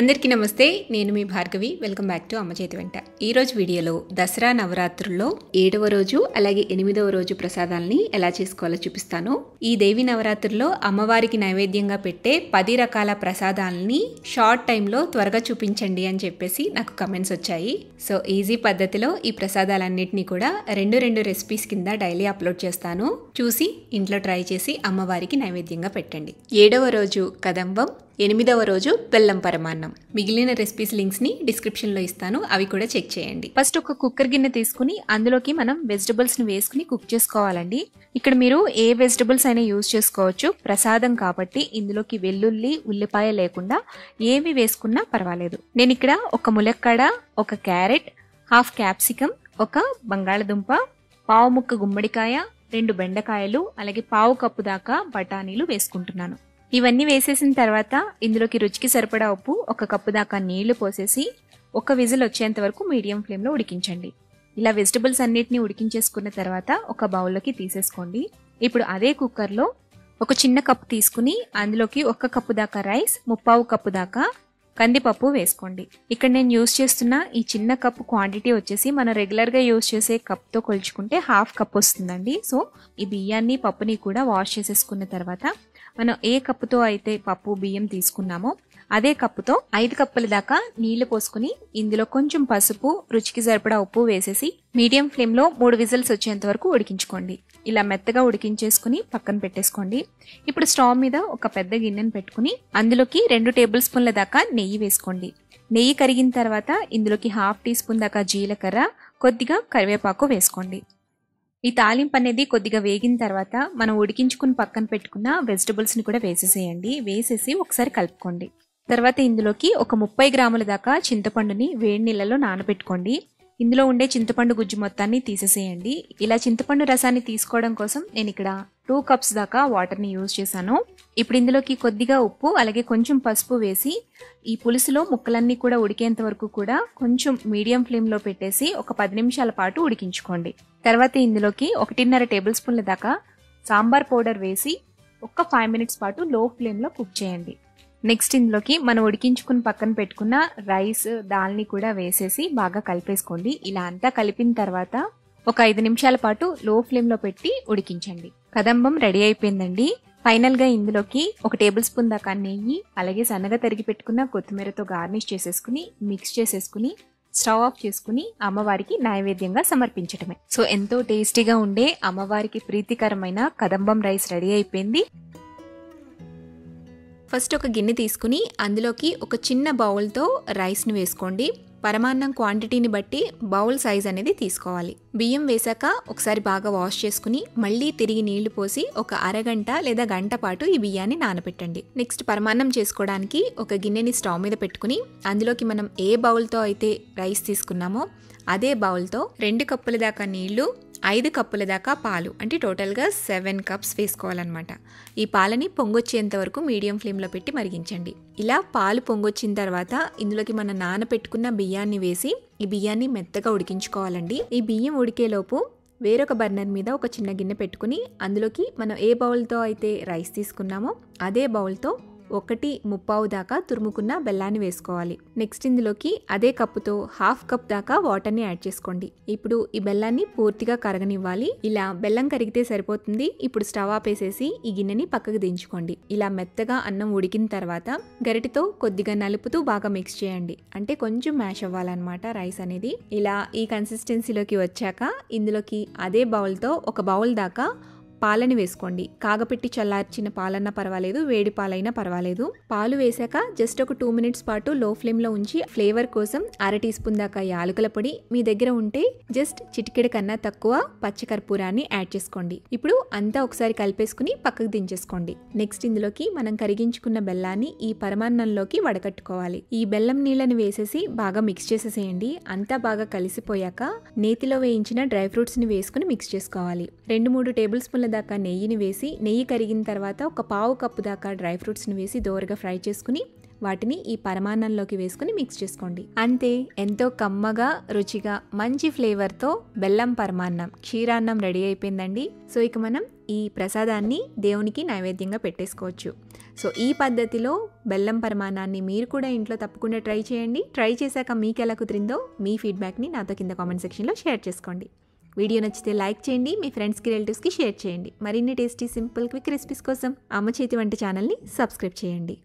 అందరికీ నమస్తే. నేను మీ భార్గవి. వెల్కమ్ బ్యాక్ టు అమ్మ చేతి వెంట. ఈరోజు వీడియోలో దసరా నవరాత్రుల్లో 7వ రోజు అలాగే 8వ రోజు ప్రసాదాలని ఎలా చేసుకోవాలో చూపిస్తాను. ఈ దేవి నవరాత్రుల్లో అమ్మవారికి నైవేద్యంగా పెట్టే 10 రకాల ప్రసాదాలని షార్ట్ టైంలో త్వరగా చూపించండి అని చెప్పేసి నాకు కమెంట్స్ వచ్చాయి. సో ఈజీ పద్ధతిలో ఈ ప్రసాదాలన్నింటినీ కూడా రెండు రెసిపీస్ కింద డైలీ అప్లోడ్ చేస్తాను. చూసి ఇంట్లో ట్రై చేసి అమ్మవారికి నైవేద్యంగా పెట్టండి. 7వ రోజు కదంబం, 8వ రోజు బెల్లం పరమాన్నం. మిగిలిన రెసిపీస్ లింక్స్ ని డిస్క్రిప్షన్ లో ఇస్తాను, అవి కూడా చెక్ చేయండి. ఫస్ట్ ఒక కుక్కర్ గిన్నె తీసుకుని అందులోకి మనం వెజిటబుల్స్ ని వేసుకుని కుక్ చేసుకోవాలండి. ఇక్కడ మీరు ఏ వెజిటబుల్స్ అయినా యూజ్ చేసుకోవచ్చు. ప్రసాదం కాబట్టి ఇందులోకి వెల్లుల్లి, ఉల్లిపాయ లేకుండా ఏవి వేసుకున్నా పర్వాలేదు. నేను ఇక్కడ ఒక ములక్కాడ, ఒక క్యారెట్, హాఫ్ క్యాప్సికం, ఒక బంగాళదుంప, పావు ముక్క గుమ్మడికాయ, 2 బెండకాయలు, అలాగే పావు కప్పు దాకా బఠానీలు వేసుకుంటున్నాను. ఇవన్నీ వేసేసిన తర్వాత ఇందులోకి రుచికి సరిపడా ఉప్పు, 1 కప్పు దాకా నీళ్లు పోసేసి 1 విజిల్ వచ్చేంత వరకు మీడియం ఫ్లేమ్ లో ఉడికించండి. ఇలా వెజిటబుల్స్ అన్నిటిని ఉడికించేసుకున్న తర్వాత ఒక బౌల్లోకి తీసేసుకోండి. ఇప్పుడు అదే కుక్కర్లో ఒక చిన్న కప్పు తీసుకుని అందులోకి 1 కప్పు దాకా రైస్, 3/4 కప్పు దాకా కందిపప్పు వేసుకోండి. ఇక్కడ నేను యూజ్ చేస్తున్న ఈ చిన్న కప్పు క్వాంటిటీ వచ్చేసి మనం రెగ్యులర్ గా యూజ్ చేసే కప్తో కొలుచుకుంటే 1/2 కప్ వస్తుందండి. సో ఈ బియ్యాన్ని, పప్పుని కూడా వాష్ చేసేసుకున్న తర్వాత మనం ఏ కప్పుతో అయితే పప్పు, బియ్యం తీసుకున్నామో అదే కప్పుతో 5 కప్పుల దాకా నీళ్లు పోసుకుని ఇందులో కొంచెం పసుపు, రుచికి సరిపడా ఉప్పు వేసేసి మీడియం ఫ్లేమ్ లో 3 విజిల్స్ వచ్చేంత వరకు ఉడికించుకోండి. ఇలా మెత్తగా ఉడికించేసుకుని పక్కన పెట్టేసుకోండి. ఇప్పుడు స్టవ్ మీద ఒక పెద్ద గిన్నెను పెట్టుకుని అందులోకి 2 టేబుల్ స్పూన్ల దాకా నెయ్యి వేసుకోండి. నెయ్యి కరిగిన తర్వాత ఇందులోకి 1/2 టీ స్పూన్ దాకా జీలకర్ర, కొద్దిగా కరివేపాకు వేసుకోండి. ఈ తాలింపు అనేది కొద్దిగా వేగిన తర్వాత మనం ఉడికించుకుని పక్కన పెట్టుకున్న వెజిటబుల్స్ ని కూడా వేసేసేయండి. వేసేసి ఒకసారి కలుపుకోండి. తర్వాత ఇందులోకి ఒక 30 గ్రాముల దాకా చింతపండుని వేడి నీళ్ళలో నానబెట్టుకోండి. ఇందులో ఉండే చింతపండు గుజ్జు మొత్తాన్ని తీసేసేయండి. ఇలా చింతపండు రసాన్ని తీసుకోవడం కోసం నేను ఇక్కడ 2 కప్స్ దాకా వాటర్ని యూజ్ చేశాను. ఇప్పుడు ఇందులోకి కొద్దిగా ఉప్పు, అలాగే కొంచెం పసుపు వేసి ఈ పులుసులో ముక్కలన్నీ కూడా ఉడికేంత వరకు కూడా కొంచెం మీడియం ఫ్లేమ్ లో పెట్టేసి ఒక 10 నిమిషాల పాటు ఉడికించుకోండి. తర్వాత ఇందులోకి 1.5 టేబుల్ స్పూన్ల దాకా సాంబార్ పౌడర్ వేసి ఒక 5 మినిట్స్ పాటు లో ఫ్లేమ్ లో కుక్ చేయండి. నెక్స్ట్ ఇందులోకి మనం ఉడికించుకుని పక్కన పెట్టుకున్న రైస్, దాల్ని కూడా వేసేసి బాగా కలిపేసుకోండి. ఇలా అంతా కలిపిన తర్వాత ఒక 5 నిమిషాల పాటు లో ఫ్లేమ్ లో పెట్టి ఉడికించండి. కదంబం రెడీ అయిపోయిందండి. ఫైనల్ గా ఇందులోకి 1 టేబుల్ స్పూన్ దాకా నెయ్యి, అలాగే సన్నగా తరిగి పెట్టుకున్న కొత్తిమీరతో గార్నిష్ చేసేసుకుని మిక్స్ చేసేసుకుని స్టవ్ ఆఫ్ చేసుకుని అమ్మవారికి నైవేద్యంగా సమర్పించటమే. సో ఎంతో టేస్టీగా ఉండే అమ్మవారికి ప్రీతికరమైన కదంబం రైస్ రెడీ అయిపోయింది. ఫస్ట్ ఒక గిన్నె తీసుకుని అందులోకి ఒక చిన్న బౌల్తో రైస్ని వేసుకోండి. పరమాన్నం క్వాంటిటీని బట్టి బౌల్ సైజ్ అనేది తీసుకోవాలి. బియ్యం వేసాక ఒకసారి బాగా వాష్ చేసుకుని మళ్ళీ తిరిగి నీళ్లు పోసి ఒక అరగంట లేదా గంట పాటు ఈ బియ్యాన్ని నానబెట్టండి. నెక్స్ట్ పరమాన్నం చేసుకోవడానికి ఒక గిన్నెని స్టవ్ మీద పెట్టుకుని అందులోకి మనం ఏ బౌల్తో అయితే రైస్ తీసుకున్నామో అదే బౌల్తో 2 కప్పుల దాకా నీళ్లు, 5 కప్పుల దాకా పాలు, అంటే టోటల్గా 7 కప్స్ వేసుకోవాలన్నమాట. ఈ పాలని పొంగొచ్చేంత వరకు మీడియం ఫ్లేమ్లో పెట్టి మరిగించండి. ఇలా పాలు పొంగొచ్చిన తర్వాత ఇందులోకి మనం నానబెట్టుకున్న బియ్యాన్ని వేసి ఈ బియ్యాన్ని మెత్తగా ఉడికించుకోవాలండి. ఈ బియ్యం ఉడికేలోపు వేరొక బర్నర్ మీద ఒక చిన్న గిన్నె పెట్టుకుని అందులోకి మనం ఏ బౌల్తో అయితే రైస్ తీసుకున్నామో అదే బౌల్తో 1/3 దాకా తురుముకున్న బెల్లాన్ని వేసుకోవాలి. నెక్స్ట్ ఇందులోకి అదే కప్పుతో 1/2 కప్ దాకా వాటర్ని యాడ్ చేసుకోండి. ఇప్పుడు ఈ బెల్లాన్ని పూర్తిగా కరగనివ్వాలి. ఇలా బెల్లం కరిగితే సరిపోతుంది. ఇప్పుడు స్టవ్ ఆపేసేసి ఈ గిన్నెని పక్కకు దించుకోండి. ఇలా మెత్తగా అన్నం ఉడికిన తర్వాత గరిటెతో కొద్దిగా నలుపుతూ బాగా మిక్స్ చేయండి. అంటే కొంచెం మ్యాష్ అవ్వాలన్నమాట రైస్ అనేది. ఇలా ఈ కన్సిస్టెన్సీలోకి వచ్చాక ఇందులోకి అదే బౌల్తో 1 బౌల్ దాకా పాలని వేసుకోండి. కాగపెట్టి చల్లార్చిన పాలన్నా పర్వాలేదు, వేడి పాలైనా పర్వాలేదు. పాలు వేసాక జస్ట్ ఒక 2 మినిట్స్ పాటు లో ఫ్లేమ్ లో ఉంచి ఫ్లేవర్ కోసం 1/2 టీ స్పూన్ దాకా యాలకుల పొడి, మీ దగ్గర ఉంటే జస్ట్ చిటికెడు కన్నా తక్కువ పచ్చికర్పూరాన్ని యాడ్ చేసుకోండి. ఇప్పుడు అంతా ఒకసారి కలిపేసుకుని పక్కకు దించేసుకోండి. నెక్స్ట్ ఇందులోకి మనం కరిగించుకున్న బెల్లాన్ని ఈ పరమాన్నంలోకి వడకట్టుకోవాలి. ఈ బెల్లం నీళ్ళని వేసేసి బాగా మిక్స్ చేసేసేయండి. అంతా బాగా కలిసిపోయాక నేతిలో వేయించిన డ్రై ఫ్రూట్స్ ని వేసుకుని మిక్స్ చేసుకోవాలి. 2-3 టేబుల్ స్పూన్ల దాకా నెయ్యిని వేసి నెయ్యి కరిగిన తర్వాత ఒక 1/4 కప్పు దాకా డ్రై ఫ్రూట్స్ని వేసి దోరగా ఫ్రై చేసుకుని వాటిని ఈ పరమాన్నంలోకి వేసుకుని మిక్స్ చేసుకోండి. అంతే, ఎంతో కమ్మగా రుచిగా మంచి ఫ్లేవర్తో బెల్లం పరమాన్నం క్షీరాన్నం రెడీ అయిపోయిందండి. సో ఇక మనం ఈ ప్రసాదాన్ని దేవునికి నైవేద్యంగా పెట్టేసుకోవచ్చు. సో ఈ పద్ధతిలో బెల్లం పరమాన్నాన్ని మీరు కూడా ఇంట్లో తప్పకుండా ట్రై చేయండి. ట్రై చేశాక మీకు ఎలా కుదిరిందో మీ ఫీడ్బ్యాక్ని నాతో కింద కామెంట్ సెక్షన్లో షేర్ చేసుకోండి. వీడియో నచ్చితే లైక్ చేయండి, మీ ఫ్రెండ్స్కి రిలేటివ్స్కి షేర్ చేయండి. మరిన్ని టేస్టీ సింపుల్ క్విక్ రెసిపీస్ కోసం అమ్మ చేతి వంట ఛానల్ని సబ్స్క్రైబ్ చేయండి.